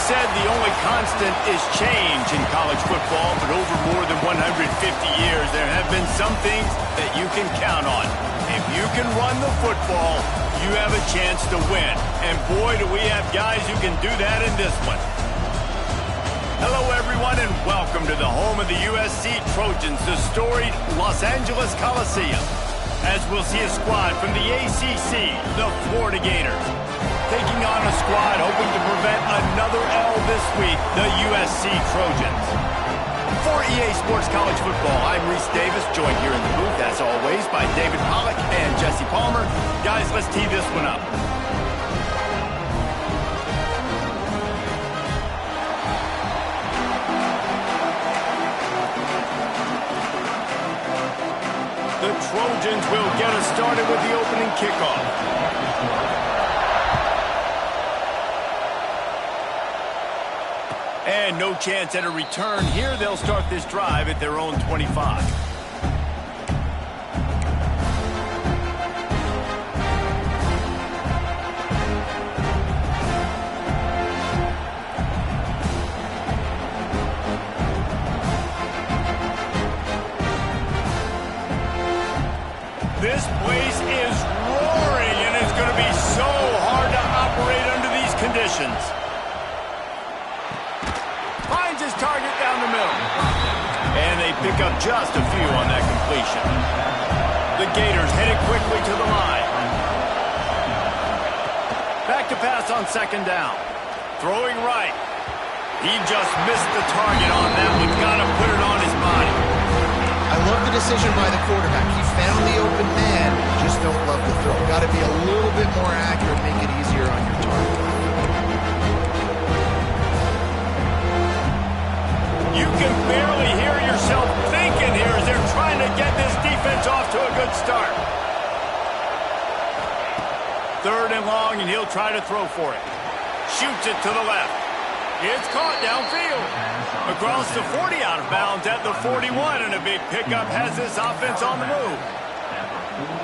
said the only constant is change in college football, but over more than 150 years, there have been some things that you can count on. If you can run the football, you have a chance to win. And boy, do we have guys who can do that in this one. Hello, everyone, and welcome to the home of the USC Trojans, the storied Los Angeles Coliseum. As we'll see a squad from the ACC, the Florida Gators, taking on a squad hoping to prevent another L this week, the USC Trojans. For EA Sports College Football, I'm Reese Davis, joined here in the booth, as always, by David Pollack and Jesse Palmer. Guys, let's tee this one up. The Trojans will get us started with the opening kickoff. And no chance at a return here. They'll start this drive at their own 25. This place is roaring, and it's going to be so hard to operate under these conditions. Finds his target down the middle. And they pick up just a few on that completion. The Gators headed quickly to the line. Back to pass on second down. Throwing right. He just missed the target on that one. Got to put it on his body. I love the decision by the quarterback. He found the open man, just don't love the throw. Got to be a little bit more accurate, make it easier on your target. You can barely hear yourself thinking here as they're trying to get this defense off to a good start. Third and long, and he'll try to throw for it. Shoots it to the left. It's caught downfield. Across the 40, out of bounds at the 41, and a big pickup has this offense on the move.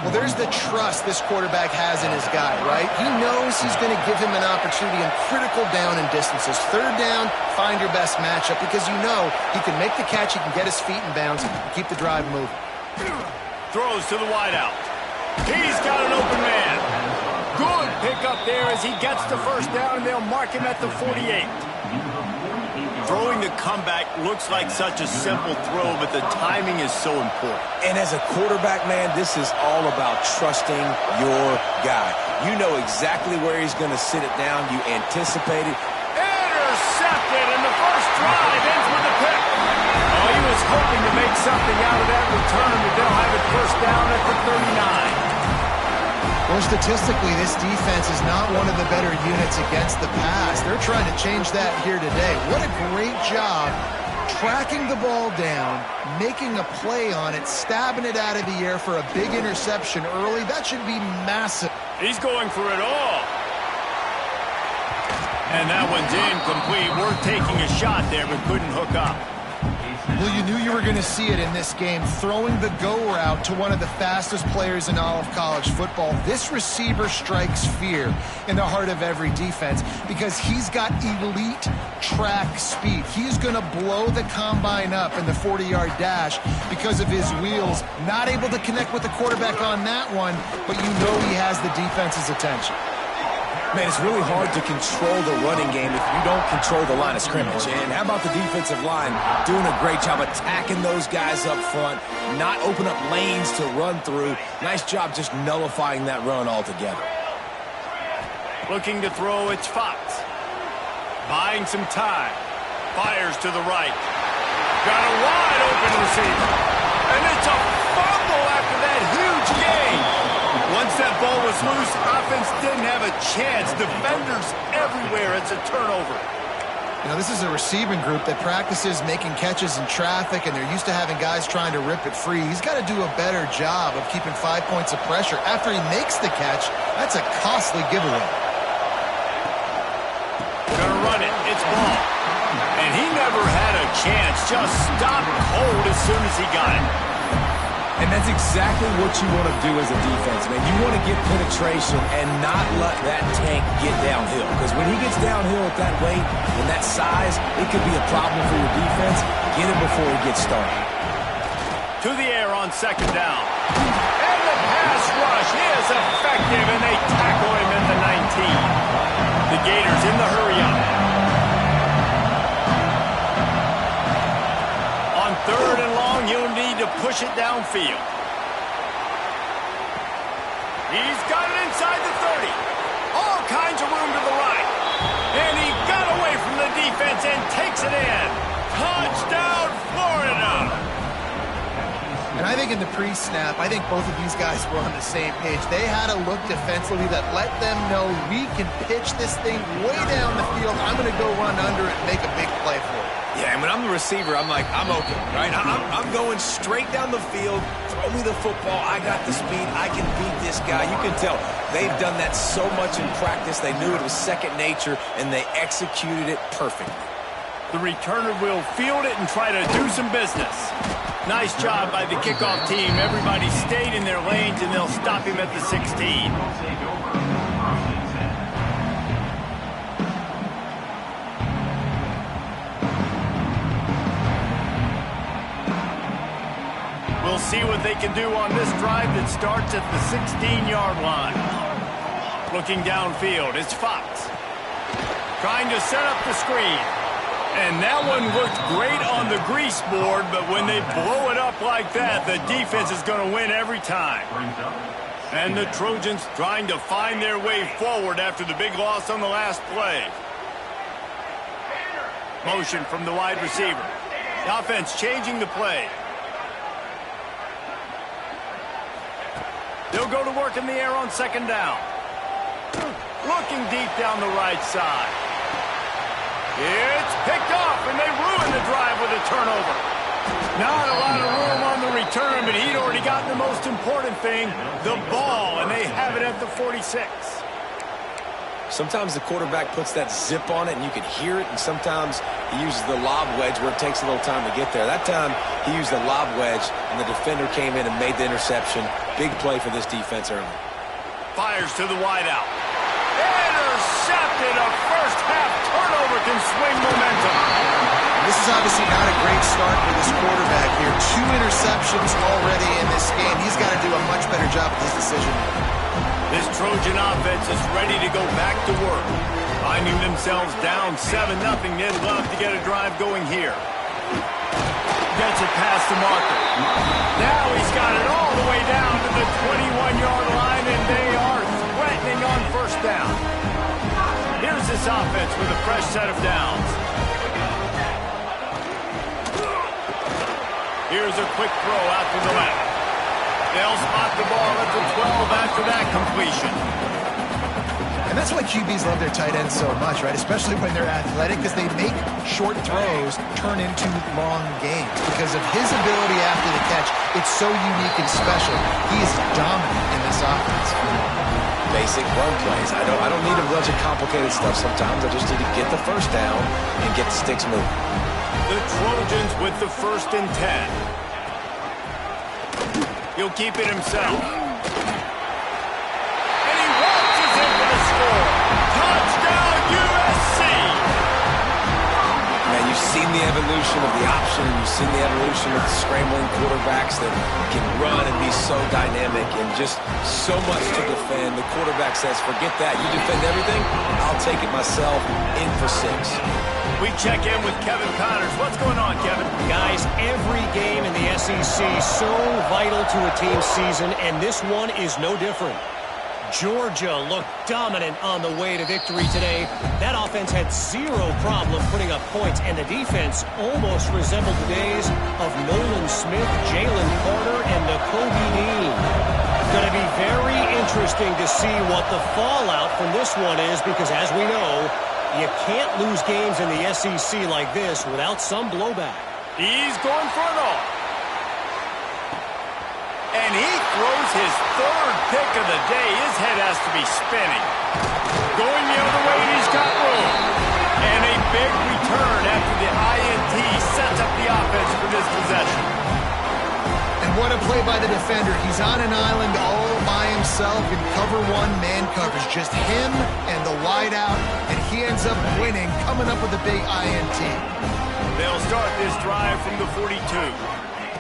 Well, there's the trust this quarterback has in his guy, right? He knows he's going to give him an opportunity in critical down and distances. Third down, find your best matchup because you know he can make the catch, he can get his feet in bounds, and keep the drive moving. Throws to the wideout. He's got an open man. Good pickup there as he gets the first down, and they'll mark him at the 48. Throwing the comeback looks like such a simple throw, but the timing is so important. And as a quarterback, man, this is all about trusting your guy. You know exactly where he's going to sit it down. You anticipate it. Intercepted, and the first drive ends with a pick. Oh, he was hoping to make something out of that return, but they'll have it first down at the 39. Well, statistically, this defense is not one of the better units against the pass. They're trying to change that here today. What a great job tracking the ball down, making a play on it, stabbing it out of the air for a big interception early. That should be massive. He's going for it all. And that one's incomplete. Worth taking a shot there, but couldn't hook up. Well, you knew you were going to see it in this game, throwing the go route to one of the fastest players in all of college football. This receiver strikes fear in the heart of every defense because he's got elite track speed. He's going to blow the combine up in the 40-yard dash because of his wheels. Not able to connect with the quarterback on that one, but you know he has the defense's attention. Man, it's really hard to control the running game if you don't control the line of scrimmage. And how about the defensive line doing a great job attacking those guys up front, not open up lanes to run through. Nice job just nullifying that run altogether. Looking to throw, it's Fox. Buying some time. Fires to the right. Got a wide open receiver. And it's a fumble after that huge gain. Once that ball was loose, offense didn't have a chance. Defenders everywhere. It's a turnover. You know, this is a receiving group that practices making catches in traffic, and they're used to having guys trying to rip it free. He's got to do a better job of keeping 5 points of pressure. After he makes the catch, that's a costly giveaway. Gonna run it. It's ball. And he never had a chance. Just stopped cold as soon as he got it. And that's exactly what you want to do as a defense, man. You want to get penetration and not let that tank get downhill. Because when he gets downhill at that weight and that size, it could be a problem for your defense. Get him before he gets started. To the air on second down. And the pass rush is effective, and they tackle him at the 19. The Gators in the hurry-up. On third and long, he'll need to push it downfield. He's got it inside the 30. All kinds of room to the right. And he got away from the defense and takes it in. Touchdown, Florida! And I think in the pre-snap, I think both of these guys were on the same page. They had a look defensively that let them know we can pitch this thing way down the field. I'm going to go run under it and make a big play for it. Yeah, and when I'm the receiver, I'm like, I'm open, right? I'm going straight down the field. Throw me the football. I got the speed. I can beat this guy. You can tell they've done that so much in practice. They knew it was second nature, and they executed it perfectly. The returner will field it and try to do some business. Nice job by the kickoff team. Everybody stayed in their lanes, and they'll stop him at the 16. We'll see what they can do on this drive that starts at the 16-yard line. Looking downfield, it's Fox. Trying to set up the screen. And that one looked great on the grease board, but when they blow it up like that, the defense is going to win every time. And the Trojans trying to find their way forward after the big loss on the last play. Motion from the wide receiver. The offense changing the play. They'll go to work in the air on second down. Looking deep down the right side. It's picked off, and they ruin the drive with a turnover. Not a lot of room on the return, but he'd already gotten the most important thing, the ball, and they have it at the 46. Sometimes the quarterback puts that zip on it, and you can hear it, and sometimes he uses the lob wedge where it takes a little time to get there. That time, he used the lob wedge, and the defender came in and made the interception. Big play for this defense early. Fires to the wideout. Intercepted. A first-half turnover can swing momentum. This is obviously not a great start for this quarterback here. 2 interceptions already in this game. He's got to do a much better job with his decision. This Trojan offense is ready to go back to work. Finding themselves down 7-0, they'd love to get a drive going here. Gets it past the marker. Now he's got it all the way down to the 21-yard line, and they are threatening on first down. Here's this offense with a fresh set of downs. Here's a quick throw out to the left. They'll spot the ball at the 12 after that completion. And that's why QBs love their tight ends so much, right? Especially when they're athletic, because they make short throws turn into long games. Because of his ability after the catch, it's so unique and special. He is dominant in this offense. Basic run plays. I don't need a bunch of complicated stuff sometimes. I just need to get the first down and get the sticks moving. The Trojans with the 1st and 10. He'll keep it himself. And he launches in for the score. Touchdown, USC! Man, you've seen the evolution of the option. You've seen the evolution of the scrambling quarterbacks that can run and be so dynamic and just so much to defend. The quarterback says, forget that. You defend everything, I'll take it myself. In for 6. We check in with Kevin Connors. What's going on, Kevin? Guys, every game in the SEC so vital to a team's season, and this one is no different. Georgia looked dominant on the way to victory today. That offense had 0 problem putting up points, and the defense almost resembled the days of Nolan Smith, Jalen Carter, and Nakobe Dean. Going to be very interesting to see what the fallout from this one is, because as we know, you can't lose games in the SEC like this without some blowback. He's going for it all. And he throws his 3rd pick of the day. His head has to be spinning. Going the other way, and he's got room. And a big return after the INT sets up the offense for this possession. And What a play by the defender. He's on an island all by himself in cover one man coverage. Just him and the wideout, and he ends up winning, coming up with a big INT. They'll start this drive from the 42.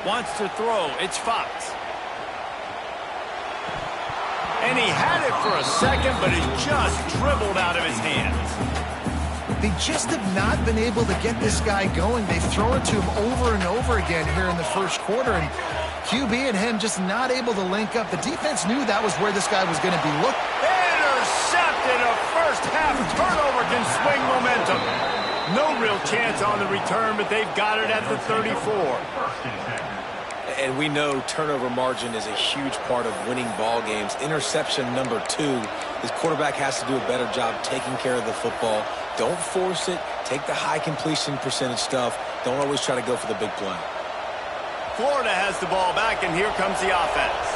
Wants to throw. It's Fox. And he had it for a second, but it just dribbled out of his hands. They just have not been able to get this guy going. They've thrown it to him over and over again here in the first quarter, and QB and him just not able to link up. The defense knew that was where this guy was going to be. Look. Intercepted. A first-half turnover can swing momentum. No real chance on the return, but they've got it at the 34. And we know turnover margin is a huge part of winning ball games. Interception number 2. His quarterback has to do a better job taking care of the football. Don't force it. Take the high completion percentage stuff. Don't always try to go for the big play. Florida has the ball back, and here comes the offense.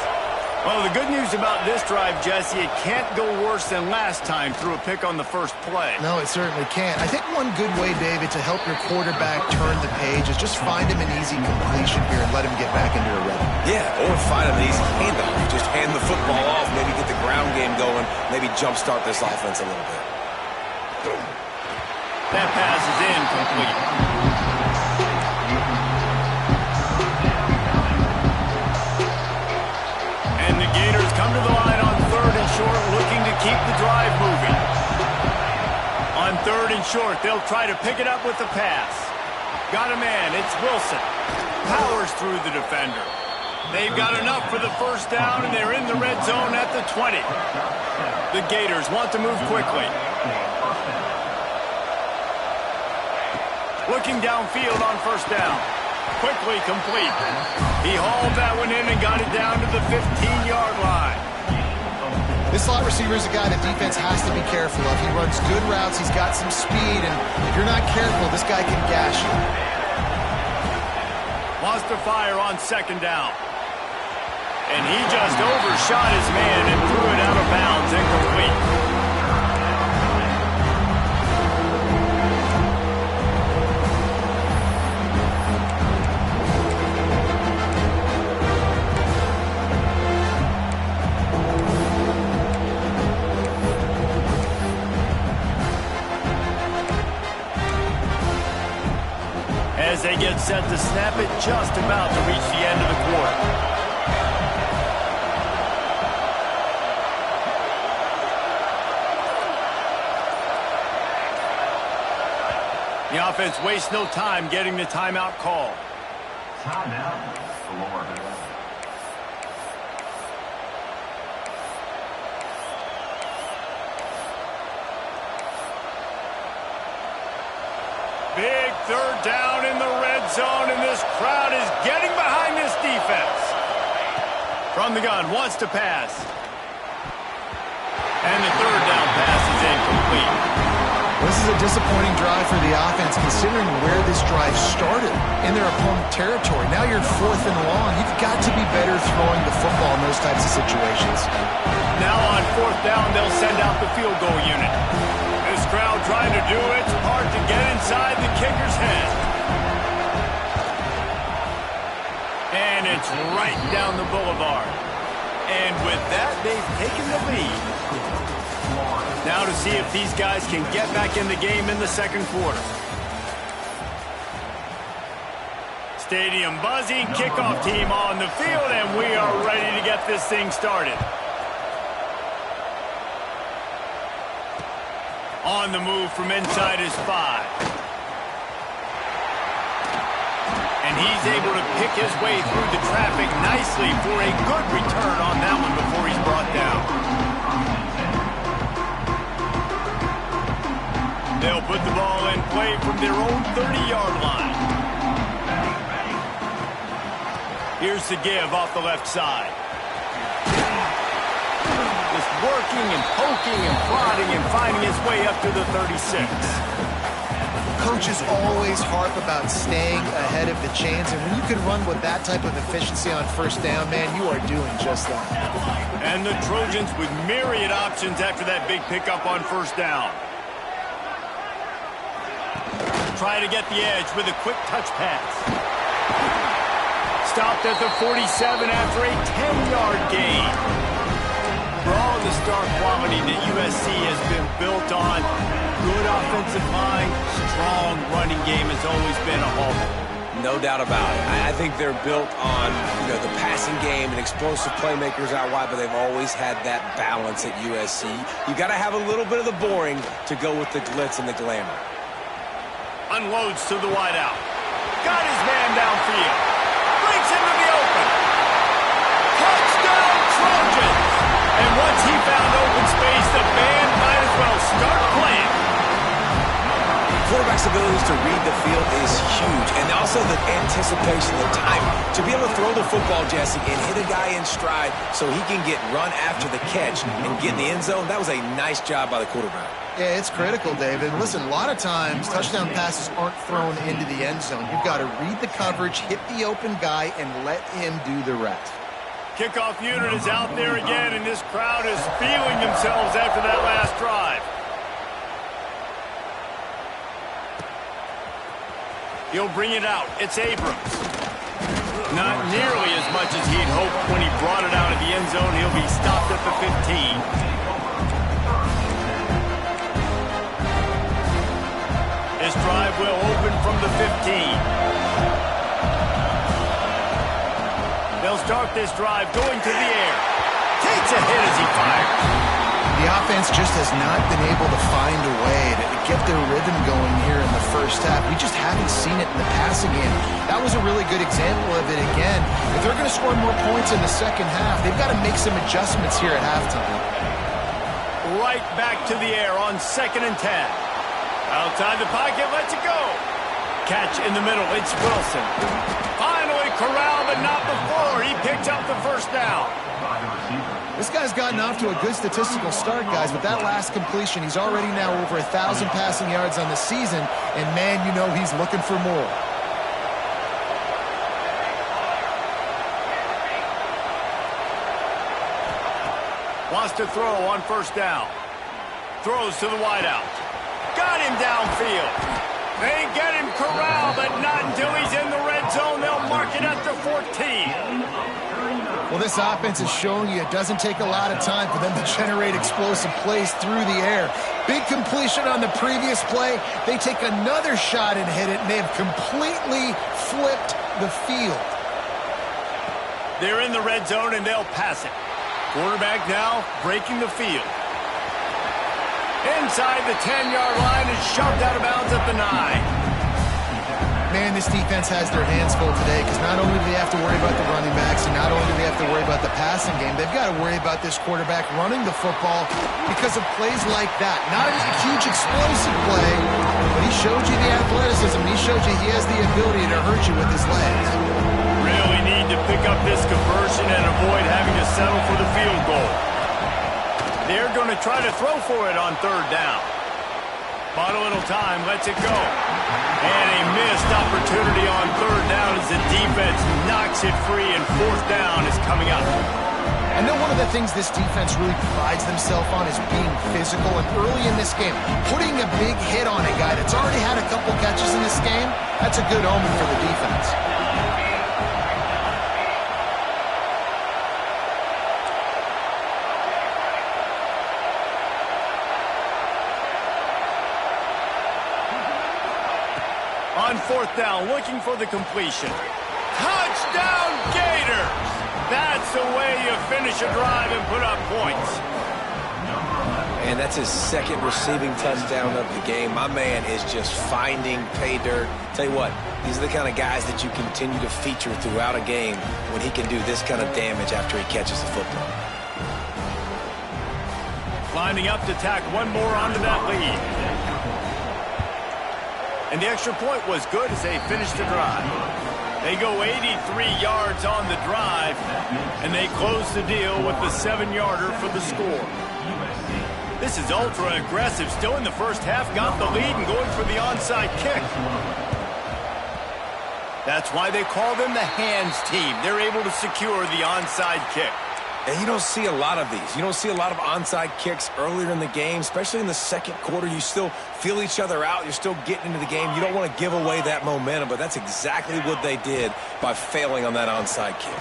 Well, the good news about this drive, Jesse, it can't go worse than last time through a pick on the first play. No, it certainly can't. I think one good way, David, to help your quarterback turn the page is just find him an easy completion here and let him get back into a rhythm. Yeah, or find him an easy handoff. Just hand the football off, maybe get the ground game going, maybe jumpstart this offense a little bit. That pass is incomplete. Come to the line on 3rd and short, looking to keep the drive moving. On 3rd and short, they'll try to pick it up with the pass. Got a man, it's Wilson. Powers through the defender. They've got enough for the first down, and they're in the red zone at the 20. The Gators want to move quickly. Looking downfield on first down. Quickly complete. He hauled that one in and got it down to the 15-yard line. This slot receiver is a guy that defense has to be careful of. He runs good routes. He's got some speed, and if you're not careful, this guy can gash you. Wants to fire on 2nd down. And he just overshot his man and threw it out of bounds, incomplete. As they get set to snap it, just about to reach the end of the quarter. The offense wastes no time getting the timeout call. Timeout, Florida. Big 3rd down in the red zone, and this crowd is getting behind this defense. From the gun, wants to pass. And the 3rd down pass is incomplete. This is a disappointing drive for the offense, considering where this drive started, in their opponent territory. Now you're 4th and long. You've got to be better throwing the football in those types of situations. Now on 4th down, they'll send out the field goal unit. This crowd trying to do its part to get inside the kicker's head. And it's right down the boulevard. And with that, they've taken the lead. Now to see if these guys can get back in the game in the 2nd quarter. Stadium buzzing, kickoff team on the field, and we are ready to get this thing started. On the move from inside his 5. And he's able to pick his way through the traffic nicely for a good return on that one before he's brought down. They'll put the ball in play from their own 30-yard line. Here's the give off the left side. Just working and poking and prodding and finding his way up to the 36. Coaches always harp about staying ahead of the chains, and when you can run with that type of efficiency on 1st down, man, you are doing just that. And the Trojans with myriad options after that big pickup on 1st down. Try to get the edge with a quick touch pass. Stopped at the 47 after a 10-yard gain. For all of the star quality that USC has been built on, good offensive line, strong running game has always been a hallmark. No doubt about it. I think they're built on, the passing game and explosive playmakers out wide, but they've always had that balance at USC. You got to have a little bit of the boring to go with the glitz and the glamour. Unloads to the wideout. Got his man downfield. Breaks into the open. Touchdown Trojans! And once he found open space, the band might as well start playing. Quarterback's abilities to read the field is huge, and also the anticipation, the timing. To be able to throw the football, Jesse, and hit a guy in stride so he can get run after the catch and get in the end zone, that was a nice job by the quarterback. Yeah, it's critical, David. Listen, a lot of times touchdown passes aren't thrown into the end zone. You've got to read the coverage, hit the open guy, and let him do the rest. Kickoff unit is out there again, and this crowd is feeling themselves after that last drive. He'll bring it out. It's Abrams. Not nearly as much as he'd hoped when he brought it out of the end zone. He'll be stopped at the 15. This drive will open from the 15. They'll start this drive going to the air. Takes a hit as he fires. The offense just has not been able to find a way to get their rhythm going here in the first half. We just haven't seen it in the passing game. That was a really good example of it again. If they're going to score more points in the second half, they've got to make some adjustments here at halftime. Right back to the air on 2nd and 10. Outside the pocket, lets it go. Catch in the middle, it's Wilson. Finally corralled, but not before. He picked up the first down. This guy's gotten off to a good statistical start, guys. With that last completion, he's already now over 1,000 passing yards on the season, and man, he's looking for more. Wants to throw on first down. Throws to the wideout. Got him downfield. They get him corralled, but not until he's in the red zone. They'll mark it at the 14. Well, this offense is showing you it doesn't take a lot of time for them to generate explosive plays through the air. Big completion on the previous play. They take another shot and hit it, and they've completely flipped the field. They're in the red zone, and they'll pass it. Quarterback now breaking the field. Inside the 10-yard line is shoved out of bounds at the 9. Man, this defense has their hands full today because not only do they have to worry about the running backs and not only do they have to worry about the passing game, they've got to worry about this quarterback running the football because of plays like that. Not a huge explosive play, but he showed you the athleticism. He showed you he has the ability to hurt you with his legs. Really need to pick up this conversion and avoid having to settle for the field goal. They're going to try to throw for it on 3rd down. Bought a little time, lets it go. And a missed opportunity on 3rd down as the defense knocks it free, and 4th down is coming up. I know one of the things this defense really prides themselves on is being physical, and early in this game, putting a big hit on a guy that's already had a couple catches in this game, that's a good omen for the defense. On 4th down, looking for the completion. Touchdown, Gators! That's the way you finish a drive and put up points. And that's his 2nd receiving touchdown of the game. My man is just finding pay dirt. Tell you what, these are the kind of guys that you continue to feature throughout a game when he can do this kind of damage after he catches the football. Lining up to tack one more onto that lead. And the extra point was good as they finished the drive. They go 83 yards on the drive, and they close the deal with the 7-yarder for the score. This is ultra-aggressive. Still in the first half, got the lead and going for the onside kick. That's why they call them the hands team. They're able to secure the onside kick. And you don't see a lot of these. You don't see a lot of onside kicks earlier in the game, especially in the second quarter. You still feel each other out. You're still getting into the game. You don't want to give away that momentum, but that's exactly what they did by failing on that onside kick.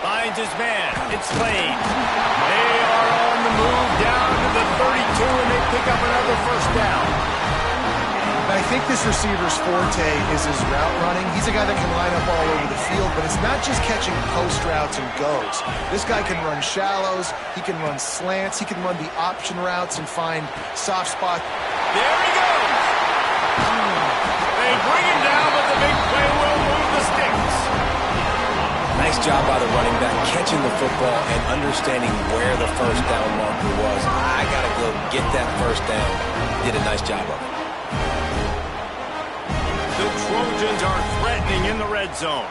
Finds his man. It's Lane. They are on the move down to the 32, and they pick up another first down. I think this receiver's forte is his route running. He's a guy that can line up all over the field, but it's not just catching post routes and goes. This guy can run shallows, he can run slants, he can run the option routes and find soft spots. There he goes! They bring him down, but the big play will move the sticks. Nice job by the running back, catching the football and understanding where the first down marker was. I got to go get that first down. Did a nice job of it. The Trojans are threatening in the red zone.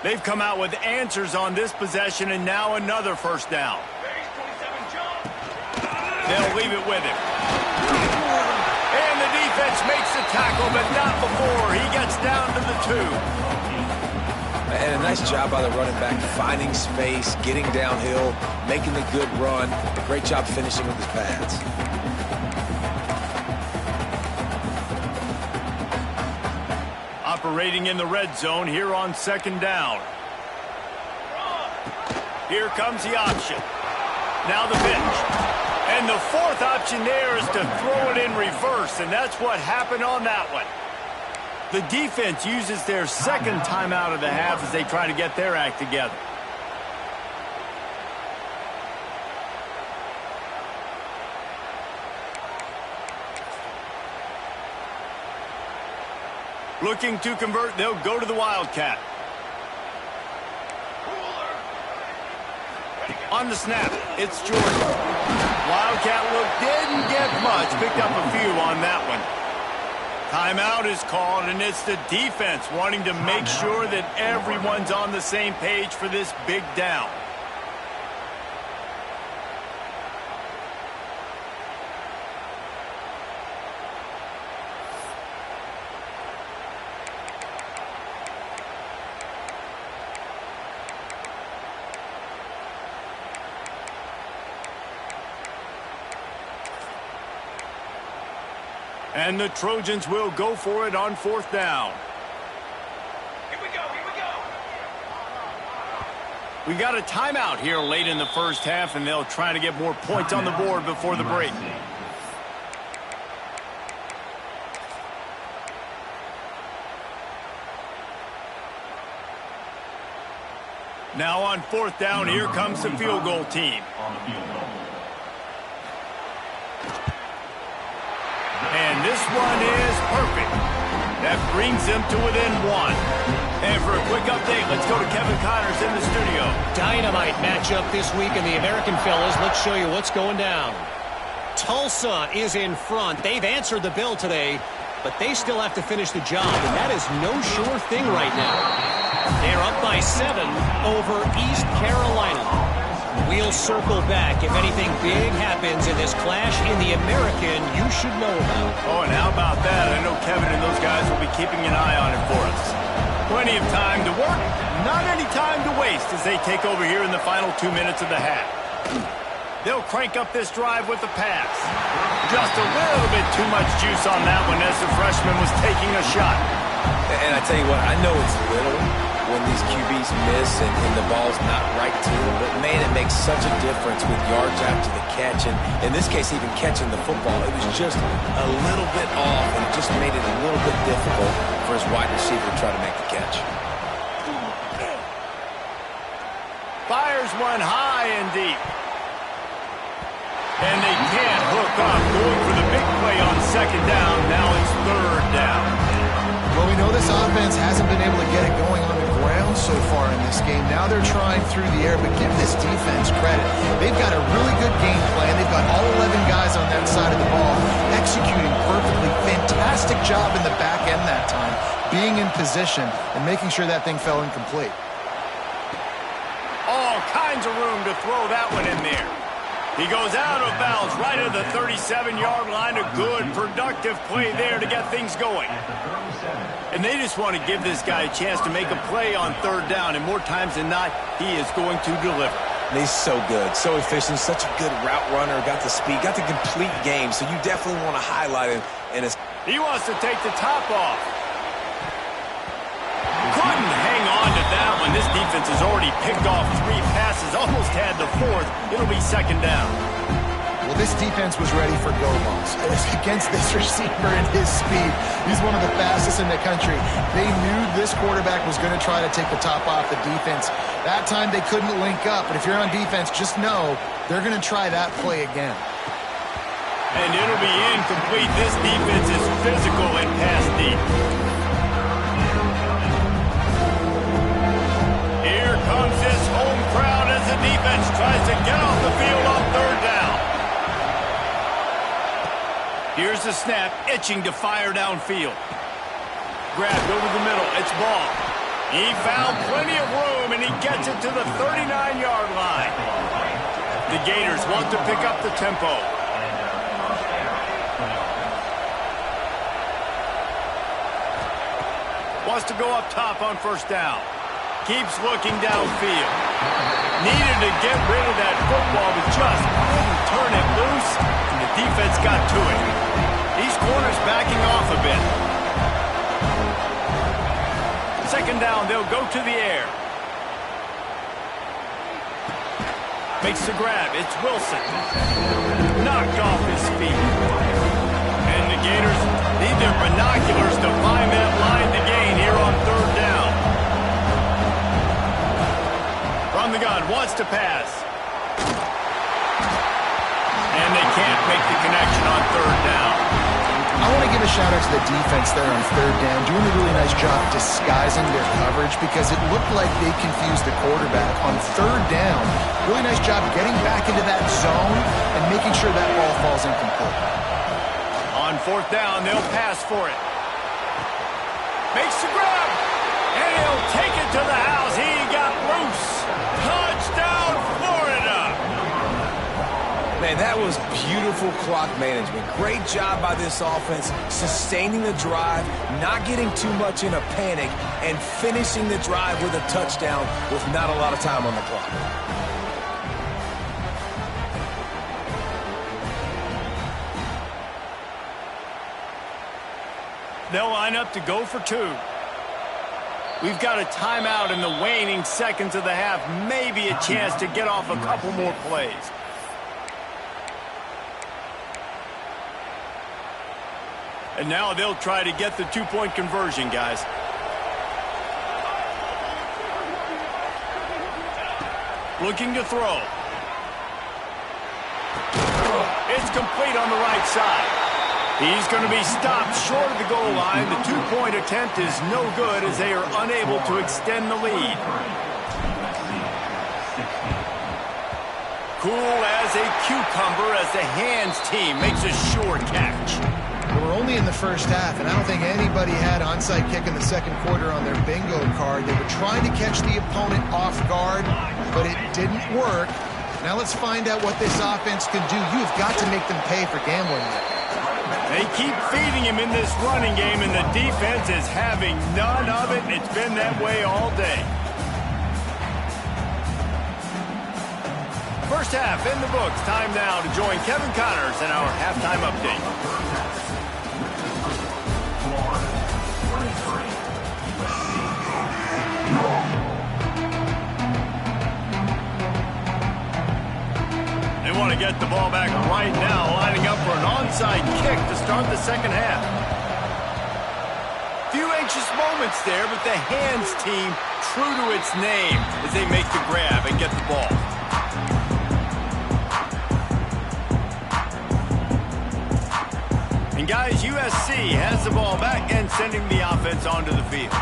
They've come out with answers on this possession, and now another first down. They'll leave it with him. And the defense makes the tackle, but not before. He gets down to the 2. And a nice job by the running back, finding space, getting downhill, making the good run. Great job finishing with his pads. Operating in the red zone here on second down. Here comes the option. Now the pitch. And the fourth option there is to throw it in reverse, and that's what happened on that one. The defense uses their second timeout of the half as they try to get their act together. Looking to convert, they'll go to the Wildcat. On the snap, it's Jordan. Wildcat look didn't get much, picked up a few on that one. Timeout is called, and it's the defense wanting to make sure that everyone's on the same page for this big down. And the Trojans will go for it on fourth down. Here we go, here we go. We got a timeout here late in the first half, and they'll try to get more points on the board before the break. Now on fourth down, here comes the field goal team. And this one is perfect. That brings them to within 1. And for a quick update, let's go to Kevin Connors in the studio. Dynamite matchup this week in the American fellas. Let's show you what's going down. Tulsa is in front. They've answered the bell today, but they still have to finish the job, and that is no sure thing right now. They're up by 7 over East Carolina. We'll circle back if anything big happens in this clash in the American you should know about. Oh, and how about that? I know Kevin and those guys will be keeping an eye on it for us. Plenty of time to work, not any time to waste as they take over here in the final 2 minutes of the half. They'll crank up this drive with the pass. Just a little bit too much juice on that one as the freshman was taking a shot. And I tell you what, I know it's little when these QBs miss and the ball's not right to them, but man, it makes such a difference with yards after the catch, and in this case, even catching the football. It was just a little bit off, and it just made it a little bit difficult for his wide receiver to try to make the catch. Fires one high and deep. And they can't hook up, going for the big play on second down. Now it's third down. Well, we know this offense hasn't been able to get it going on the ground so far in this game. Now they're trying through the air, but give this defense credit. They've got a really good game plan. They've got all 11 guys on that side of the ball, executing perfectly. Fantastic job in the back end that time, being in position and making sure that thing fell incomplete. All kinds of room to throw that one in there. He goes out of bounds right at the 37-yard line. A good, productive play there to get things going. And they just want to give this guy a chance to make a play on third down, and more times than not, he is going to deliver. And he's so good, so efficient, such a good route runner, got the speed, got the complete game, so you definitely want to highlight him. He wants to take the top off. Couldn't hang on to that one. This defense has already picked off 3 passes, almost had the 4th. It'll be second down. Well, this defense was ready for go balls. Against this receiver and his speed, he's one of the fastest in the country. They knew this quarterback was going to try to take the top off the defense. That time they couldn't link up, but if you're on defense, just know they're going to try that play again. And it'll be incomplete. This defense is physical and pass deep. Here comes this home crowd as the defense tries to get off the field on third down. Here's the snap, itching to fire downfield. Grabbed over the middle, it's ball. He found plenty of room, and he gets it to the 39-yard line. The Gators want to pick up the tempo. Wants to go up top on first down. Keeps looking downfield. Needed to get rid of that football, but just couldn't turn it loose, and the defense got to it. These corners backing off a bit. Second down, they'll go to the air. Makes the grab. It's Wilson. Knocked off his feet. And the Gators need their binoculars to find that line to gain here on third down. From the gun, wants to pass. And they can't make the connection on third down. I want to give a shout-out to the defense there on third down, doing a really nice job disguising their coverage because it looked like they confused the quarterback. On third down, really nice job getting back into that zone and making sure that ball falls incomplete. On fourth down, they'll pass for it. Makes the grab, and he'll take it to the house. He got loose. Touchdown, Florida! Man, that was beautiful clock management. Great job by this offense, sustaining the drive, not getting too much in a panic, and finishing the drive with a touchdown with not a lot of time on the clock. They'll line up to go for 2. We've got a timeout in the waning seconds of the half. Maybe a chance to get off a couple more plays. And now they'll try to get the 2-point conversion, guys. Looking to throw. It's complete on the right side. He's going to be stopped short of the goal line. The 2-point attempt is no good as they are unable to extend the lead. Cool as a cucumber as the hands team makes a sure catch. We're only in the first half, and I don't think anybody had onside kick in the second quarter on their bingo card. They were trying to catch the opponent off guard, but it didn't work. Now let's find out what this offense can do. You've got to make them pay for gambling. They keep feeding him in this running game, and the defense is having none of it. It's been that way all day. First half in the books. Time now to join Kevin Connors in our halftime update. They want to get the ball back right now, lining up for an onside kick to start the second half. Few anxious moments there, but the hands team true to its name as they make the grab and get the ball. And guys, USC has the ball back and sending the offense onto the field.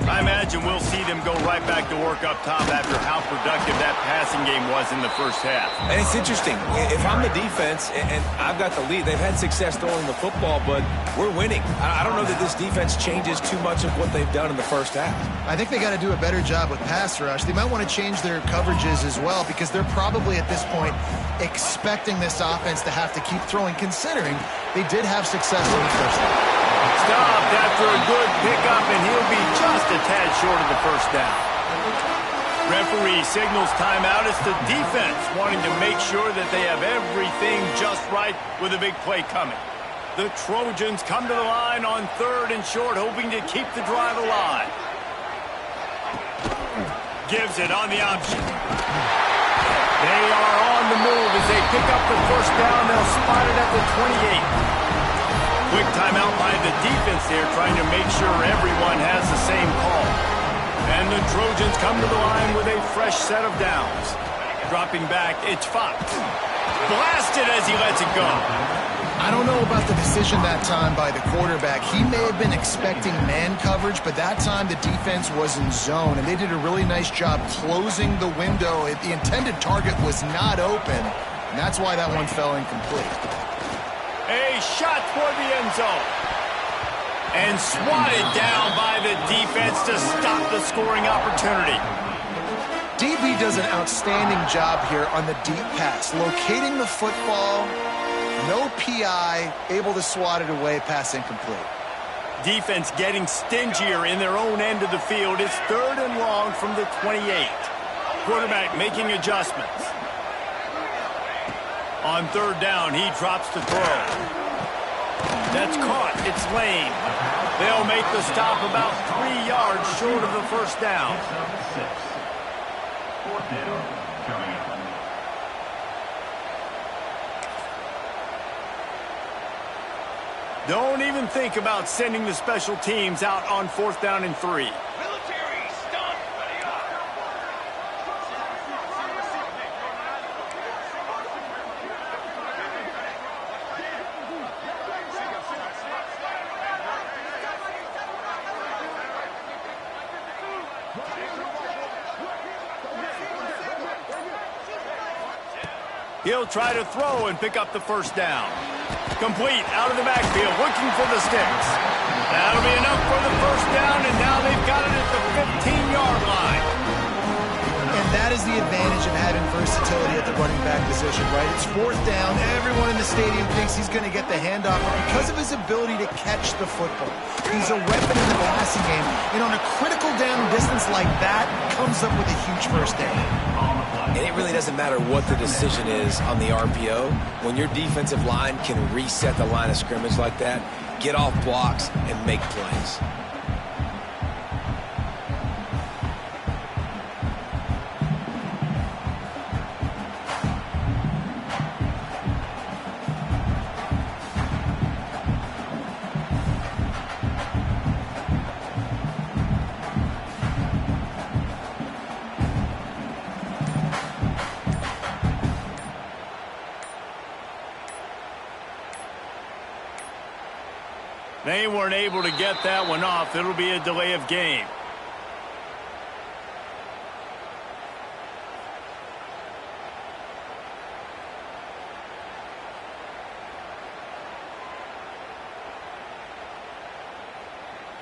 I imagine we'll see them go right back to work up top after how productive that passing game was in the first half. And it's interesting. If I'm the defense and I've got the lead, they've had success throwing the football, but we're winning. I don't know that this defense changes too much of what they've done in the first half. I think they got to do a better job with pass rush. They might want to change their coverages as well because they're probably at this point expecting this offense to have to keep throwing, considering they did have success in the first half. Stopped after a good pickup, and he'll be just a tad short of the first down. Referee signals timeout. It's the defense wanting to make sure that they have everything just right with a big play coming. The Trojans come to the line on 3rd and short, hoping to keep the drive alive. Gives it on the option. They are on the move as they pick up the first down. They'll spot it at the 28. Quick timeout by the defense there, trying to make sure everyone has the same call. And the Trojans come to the line with a fresh set of downs. Dropping back, it's Fox. Blasted as he lets it go. I don't know about the decision that time by the quarterback. He may have been expecting man coverage, but that time the defense was in zone, and they did a really nice job closing the window. The intended target was not open, and that's why that one fell incomplete. A shot toward the end zone. And swatted down by the defense to stop the scoring opportunity. DB does an outstanding job here on the deep pass, locating the football, no PI, able to swat it away, pass incomplete. Defense getting stingier in their own end of the field. It's 3rd and long from the 28. Quarterback making adjustments. On 3rd down, he drops the throw. That's caught. It's Lane. They'll make the stop about 3 yards short of the first down. 4th down, coming up. Don't even think about sending the special teams out on 4th down and 3. Military stunt. Ready up. He'll try to throw and pick up the first down. Complete out of the backfield, looking for the sticks. That'll be enough for the first down, and now they've got it at the 15-yard line. And that is the advantage of having versatility at the running back position, right? It's 4th down. Everyone in the stadium thinks he's going to get the handoff because of his ability to catch the football. He's a weapon in the passing game, and on a critical down distance like that, comes up with a huge first down. And it really doesn't matter what the decision is on the RPO. When your defensive line can reset the line of scrimmage like that, get off blocks, and make plays. They weren't able to get that one off. It'll be a delay of game.